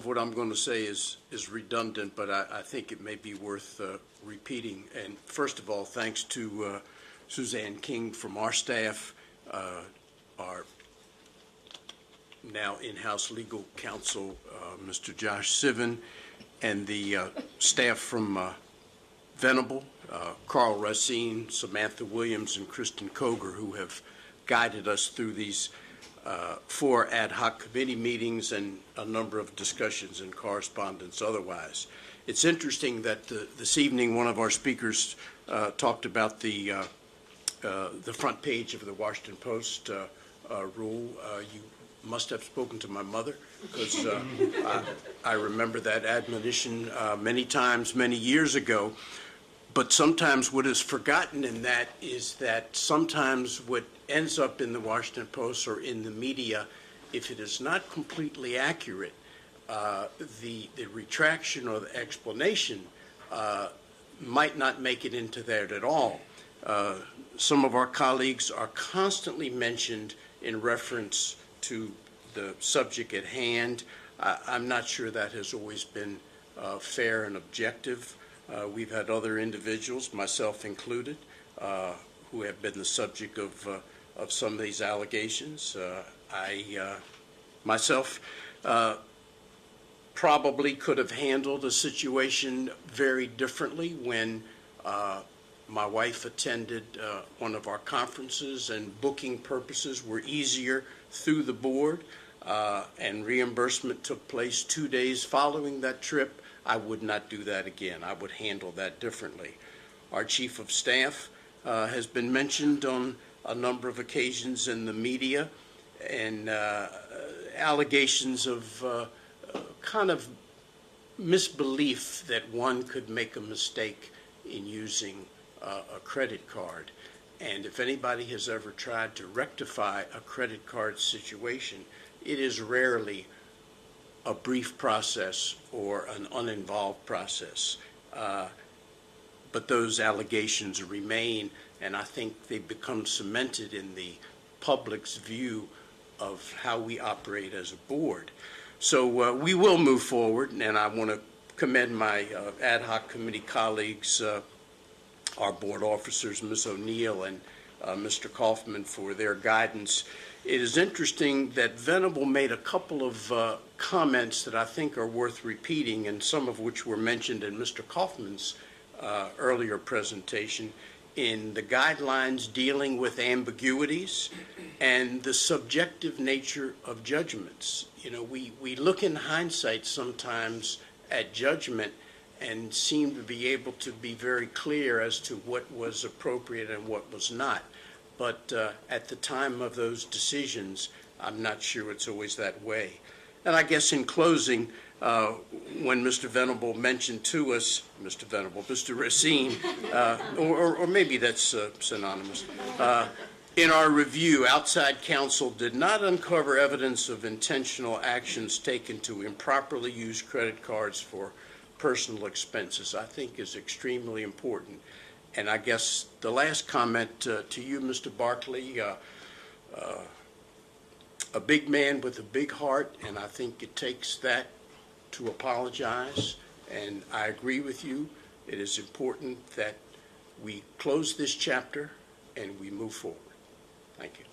What I'm going to say is redundant, but I think it may be worth repeating. And first of all, thanks to Suzanne King from our staff, our now in-house legal counsel, Mr. Josh Sivan, and the staff from Venable, Carl Racine, Samantha Williams, and Kristen Koger, who have guided us through these 4 ad hoc committee meetings and a number of discussions and correspondence otherwise. It's interesting that this evening one of our speakers talked about the front page of the Washington Post rule. You must have spoken to my mother, because I remember that admonition many times, many years ago. But sometimes what is forgotten in that is that sometimes what ends up in the Washington Post or in the media, if it is not completely accurate, the retraction or the explanation might not make it into there at all. Some of our colleagues are constantly mentioned in reference to the subject at hand. I'm not sure that has always been fair and objective. We've had other individuals, myself included, who have been the subject of some of these allegations. I myself probably could have handled a situation very differently when my wife attended one of our conferences and booking purposes were easier through the board, and reimbursement took place 2 days following that trip. I would not do that again. I would handle that differently. Our chief of staff has been mentioned on a number of occasions in the media, and allegations of kind of misbelief that one could make a mistake in using a credit card. And if anybody has ever tried to rectify a credit card situation, it is rarely a brief process or an uninvolved process. But those allegations remain, and I think they become cemented in the public's view of how we operate as a board. So we will move forward, and I want to commend my ad hoc committee colleagues, our board officers, Ms. O'Neill and Mr. Kaufman, for their guidance. It is interesting that Venable made a couple of comments that I think are worth repeating, and some of which were mentioned in Mr. Kaufman's earlier presentation, in the guidelines dealing with ambiguities and the subjective nature of judgments. You know, we look in hindsight sometimes at judgment and seem to be able to be very clear as to what was appropriate and what was not. But at the time of those decisions, I'm not sure it's always that way. And I guess in closing, when Mr. Venable mentioned to us, Mr. Racine, or maybe that's synonymous, in our review, outside counsel did not uncover evidence of intentional actions taken to improperly use credit cards for personal expenses, I think is extremely important. And I guess the last comment to you, Mr. Barkley, a big man with a big heart, and I think it takes that to apologize. And I agree with you. It is important that we close this chapter and we move forward. Thank you.